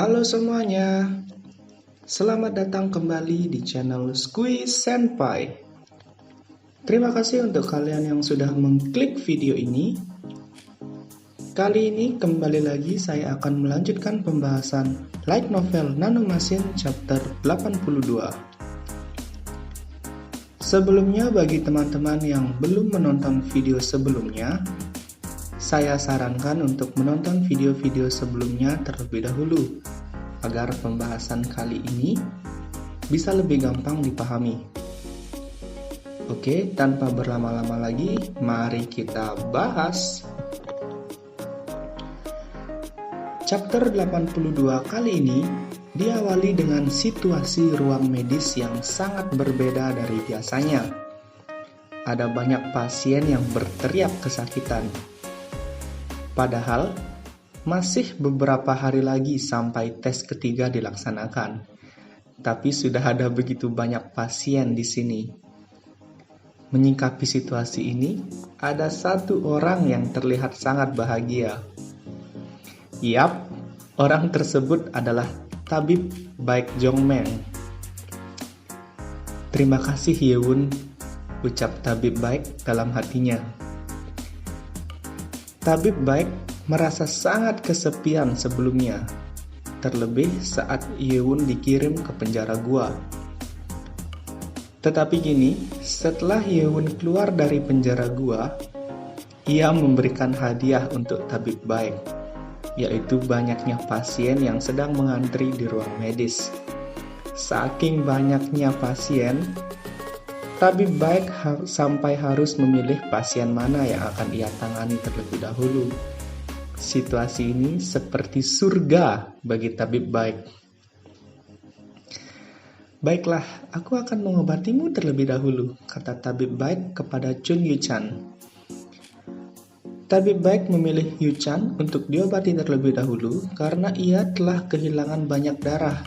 Halo semuanya, selamat datang kembali di channel Squeeze Senpai. Terima kasih untuk kalian yang sudah mengklik video ini. Kali ini kembali lagi saya akan melanjutkan pembahasan light novel Nanomachine chapter 82. Sebelumnya bagi teman-teman yang belum menonton video sebelumnya, saya sarankan untuk menonton video-video sebelumnya terlebih dahulu, agar pembahasan kali ini bisa lebih gampang dipahami. Oke, tanpa berlama-lama lagi, mari kita bahas. Chapter 82 kali ini diawali dengan situasi ruang medis yang sangat berbeda dari biasanya. Ada banyak pasien yang berteriak kesakitan. Padahal, masih beberapa hari lagi sampai tes ketiga dilaksanakan. Tapi sudah ada begitu banyak pasien di sini. Menyikapi situasi ini, ada satu orang yang terlihat sangat bahagia. Yap, orang tersebut adalah Tabib Baek Jongmeng. Terima kasih Yewon, ucap Tabib Baek dalam hatinya. Tabib Baek merasa sangat kesepian sebelumnya, terlebih saat Yewon dikirim ke penjara gua. Tetapi kini, setelah Yewon keluar dari penjara gua, ia memberikan hadiah untuk Tabib Baek, yaitu banyaknya pasien yang sedang mengantri di ruang medis. Saking banyaknya pasien, Tabib Baek sampai harus memilih pasien mana yang akan ia tangani terlebih dahulu. Situasi ini seperti surga bagi Tabib Baek. Baiklah, aku akan mengobatimu terlebih dahulu, kata Tabib Baek kepada Chun Yuchan. Tabib Baek memilih Yuchan untuk diobati terlebih dahulu karena ia telah kehilangan banyak darah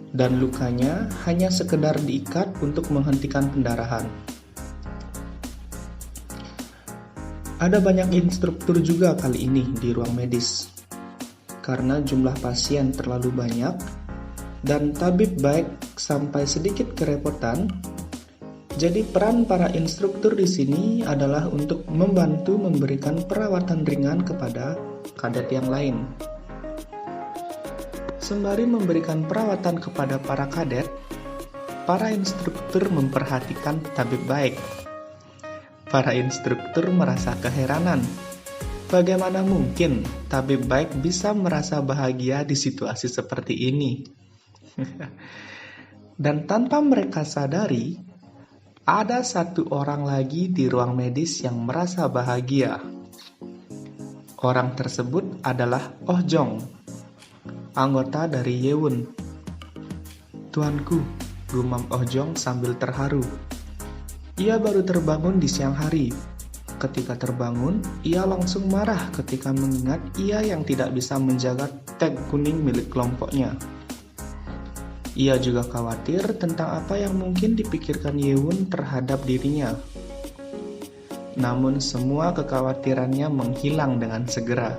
dan lukanya hanya sekedar diikat untuk menghentikan pendarahan. Ada banyak instruktur juga kali ini di ruang medis. Karena jumlah pasien terlalu banyak dan Tabib Baek sampai sedikit kerepotan, jadi peran para instruktur di sini adalah untuk membantu memberikan perawatan ringan kepada kadet yang lain. Sembari memberikan perawatan kepada para kadet, para instruktur memperhatikan Tabib Baek. Para instruktur merasa keheranan. Bagaimana mungkin Tabib Baek bisa merasa bahagia di situasi seperti ini? Dan tanpa mereka sadari, ada satu orang lagi di ruang medis yang merasa bahagia. Orang tersebut adalah Oh Jong, anggota dari Yewon. Tuanku, gumam Oh Jong sambil terharu. Ia baru terbangun di siang hari. Ketika terbangun, ia langsung marah ketika mengingat ia yang tidak bisa menjaga tag kuning milik kelompoknya. Ia juga khawatir tentang apa yang mungkin dipikirkan Yewon terhadap dirinya. Namun semua kekhawatirannya menghilang dengan segera.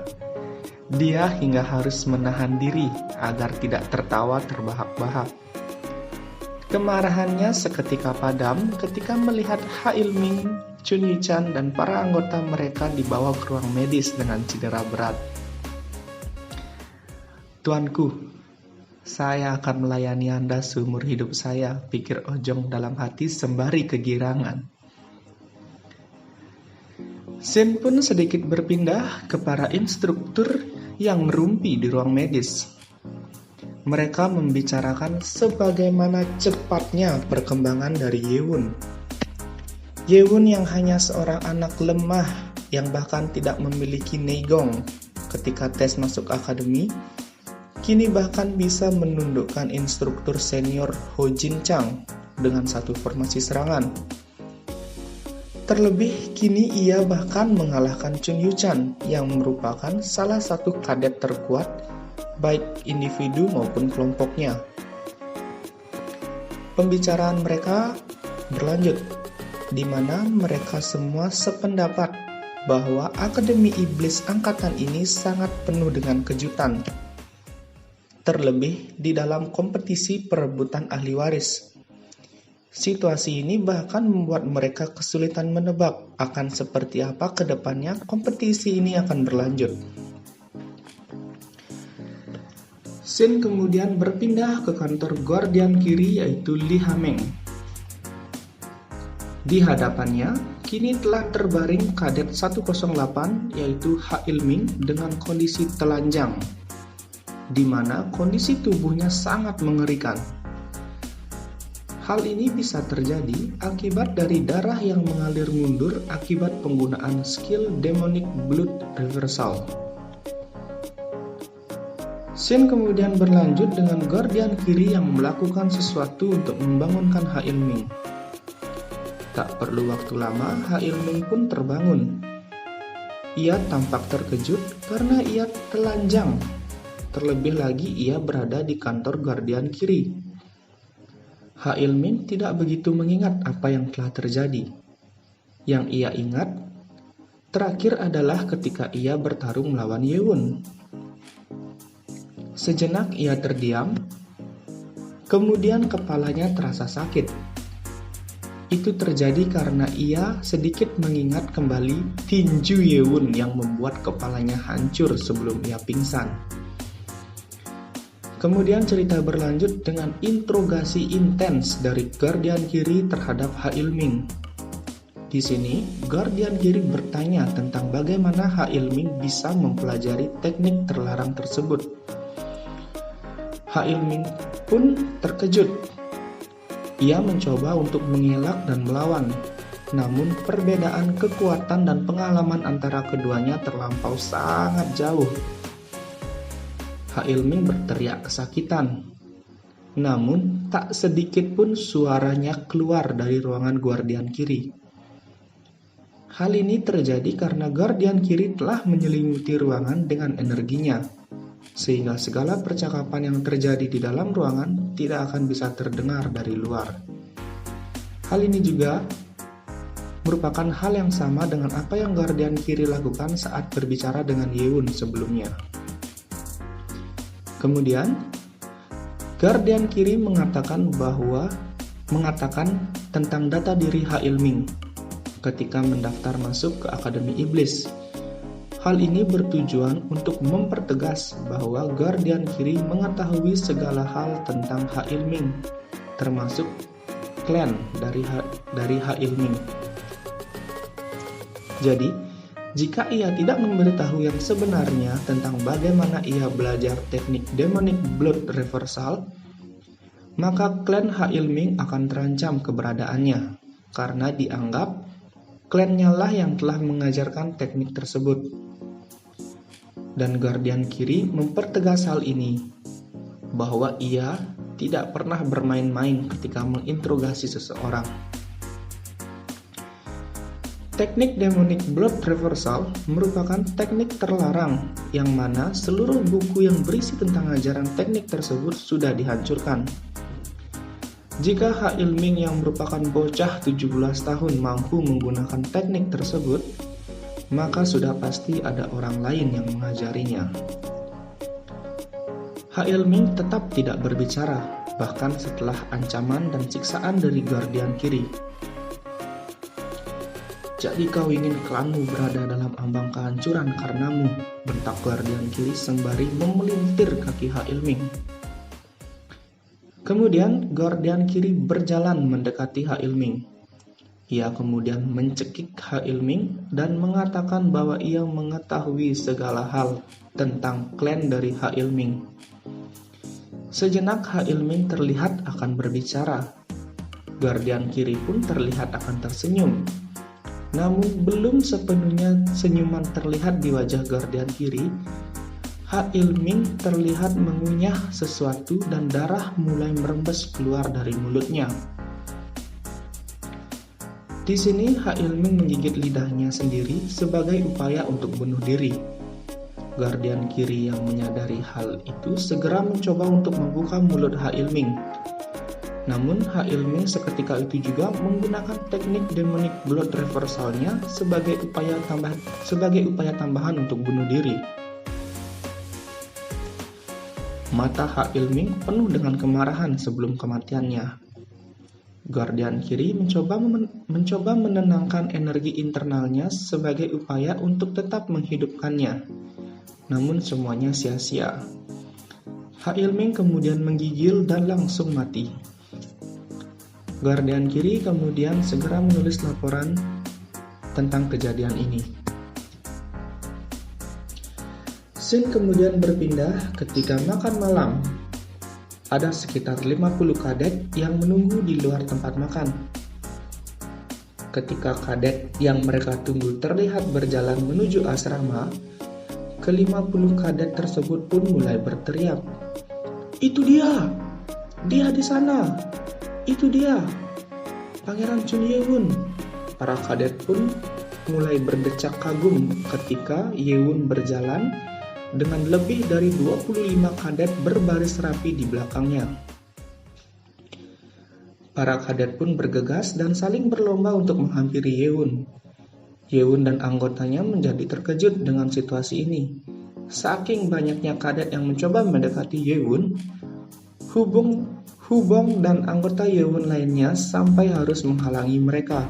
Dia hingga harus menahan diri agar tidak tertawa terbahak-bahak. Kemarahannya seketika padam ketika melihat Ha Il-ming, Chun Yuchan, dan para anggota mereka dibawa ke ruang medis dengan cedera berat. Tuanku, saya akan melayani Anda seumur hidup saya, pikir Oh Jong dalam hati sembari kegirangan. Scene pun sedikit berpindah ke para instruktur yang merumpi di ruang medis. Mereka membicarakan sebagaimana cepatnya perkembangan dari Yewon. Yewon yang hanya seorang anak lemah yang bahkan tidak memiliki neigong ketika tes masuk akademi, kini bahkan bisa menundukkan instruktur senior Ho Jin Chang dengan satu formasi serangan. Terlebih, kini ia bahkan mengalahkan Chun Yuchan yang merupakan salah satu kadet terkuat baik individu maupun kelompoknya. Pembicaraan mereka berlanjut, di mana mereka semua sependapat bahwa Akademi Iblis Angkatan ini sangat penuh dengan kejutan. terlebih di dalam kompetisi perebutan ahli waris. Situasi ini bahkan membuat mereka kesulitan menebak akan seperti apa ke depannya kompetisi ini akan berlanjut. Shin kemudian berpindah ke kantor guardian kiri yaitu Lee Ha-meng. Di hadapannya, kini telah terbaring kadet 108 yaitu Ha Il-ming dengan kondisi telanjang, di mana kondisi tubuhnya sangat mengerikan. Hal ini bisa terjadi akibat dari darah yang mengalir mundur akibat penggunaan skill Demonic Blood Reversal. Shin kemudian berlanjut dengan guardian kiri yang melakukan sesuatu untuk membangunkan Ha Il-ming. Tak perlu waktu lama, Ha Il-ming pun terbangun. Ia tampak terkejut karena ia telanjang. Terlebih lagi ia berada di kantor guardian kiri. Ha Il-ming tidak begitu mengingat apa yang telah terjadi. Yang ia ingat terakhir adalah ketika ia bertarung melawan Ye-won. Sejenak ia terdiam, kemudian kepalanya terasa sakit. Itu terjadi karena ia sedikit mengingat kembali tinju Ye-won yang membuat kepalanya hancur sebelum ia pingsan. Kemudian cerita berlanjut dengan interogasi intens dari guardian kiri terhadap Ha Il-ming. Di sini, guardian kiri bertanya tentang bagaimana Ha Il-ming bisa mempelajari teknik terlarang tersebut. Ha Il-ming pun terkejut. Ia mencoba untuk mengelak dan melawan, namun perbedaan kekuatan dan pengalaman antara keduanya terlampau sangat jauh. Ha Il-ming berteriak kesakitan, namun tak sedikit pun suaranya keluar dari ruangan guardian kiri. Hal ini terjadi karena guardian kiri telah menyelimuti ruangan dengan energinya, sehingga segala percakapan yang terjadi di dalam ruangan tidak akan bisa terdengar dari luar. Hal ini juga merupakan hal yang sama dengan apa yang guardian kiri lakukan saat berbicara dengan Ye-won sebelumnya. Kemudian, guardian kiri mengatakan tentang data diri Ha Il-ming ketika mendaftar masuk ke Akademi Iblis. Hal ini bertujuan untuk mempertegas bahwa guardian kiri mengetahui segala hal tentang Ha Il-ming, termasuk klan dari Ha Il-ming. Jadi, jika ia tidak memberitahu yang sebenarnya tentang bagaimana ia belajar teknik Demonic Blood Reversal, maka klan Ha Il-ming akan terancam keberadaannya, karena dianggap klannya lah yang telah mengajarkan teknik tersebut. Dan guardian kiri mempertegas hal ini, bahwa ia tidak pernah bermain-main ketika menginterogasi seseorang. Teknik Demonic Blood Reversal merupakan teknik terlarang yang mana seluruh buku yang berisi tentang ajaran teknik tersebut sudah dihancurkan. Jika Ha Il-ming yang merupakan bocah 17 tahun mampu menggunakan teknik tersebut, maka sudah pasti ada orang lain yang mengajarinya. Ha Il-ming tetap tidak berbicara, bahkan setelah ancaman dan siksaan dari guardian kiri. Jadi kau ingin klanmu berada dalam ambang kehancuran karenamu, bentak guardian kiri sembari memelintir kaki Ha Il-ming. Kemudian guardian kiri berjalan mendekati Ha Il-ming. Ia kemudian mencekik Ha Il-ming dan mengatakan bahwa ia mengetahui segala hal tentang klan dari Ha Il-ming. Sejenak Ha Il-ming terlihat akan berbicara. Guardian kiri pun terlihat akan tersenyum. Namun belum sepenuhnya senyuman terlihat di wajah guardian kiri, Ha Il-ming terlihat mengunyah sesuatu dan darah mulai merembes keluar dari mulutnya. Di sini Ha Il-ming menggigit lidahnya sendiri sebagai upaya untuk bunuh diri. Guardian kiri yang menyadari hal itu segera mencoba untuk membuka mulut Ha Il-ming. Namun Ha Il-ming seketika itu juga menggunakan teknik Demonic Blood Reversalnya sebagai upaya tambahan untuk bunuh diri. Mata Ha Ilming penuh dengan kemarahan sebelum kematiannya. Guardian kiri mencoba menenangkan energi internalnya sebagai upaya untuk tetap menghidupkannya. Namun semuanya sia-sia. Ha Ilming kemudian menggigil dan langsung mati. Guardian kiri kemudian segera menulis laporan tentang kejadian ini. Scene kemudian berpindah ketika makan malam. Ada sekitar 50 kadet yang menunggu di luar tempat makan. Ketika kadet yang mereka tunggu terlihat berjalan menuju asrama, ke-50 kadet tersebut pun mulai berteriak, "Itu dia! Dia di sana! Itu dia! Pangeran Chun Ye-won!" Para kadet pun mulai berdecak kagum ketika Ye-won berjalan dengan lebih dari 25 kadet berbaris rapi di belakangnya. Para kadet pun bergegas dan saling berlomba untuk menghampiri Ye-won. Ye-won dan anggotanya menjadi terkejut dengan situasi ini. Saking banyaknya kadet yang mencoba mendekati Ye-won, Hubong dan anggota Ye-won lainnya sampai harus menghalangi mereka.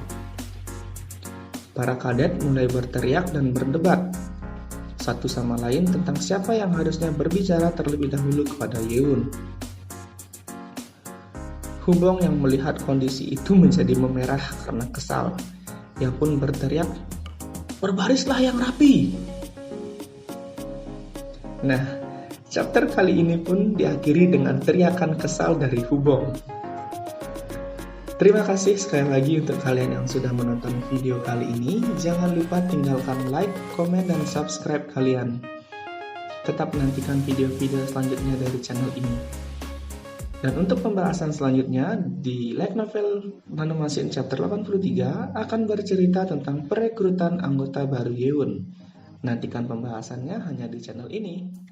Para kadet mulai berteriak dan berdebat satu sama lain tentang siapa yang harusnya berbicara terlebih dahulu kepada Ye-won. Hubong yang melihat kondisi itu menjadi memerah karena kesal. Ia pun berteriak, "Berbarislah yang rapi!" Nah, chapter kali ini pun diakhiri dengan teriakan kesal dari Hubong. Terima kasih sekali lagi untuk kalian yang sudah menonton video kali ini. Jangan lupa tinggalkan like, komen, dan subscribe kalian. Tetap nantikan video-video selanjutnya dari channel ini. Dan untuk pembahasan selanjutnya, di light novel Nanomachine chapter 83 akan bercerita tentang perekrutan anggota baru Ye-won. Nantikan pembahasannya hanya di channel ini.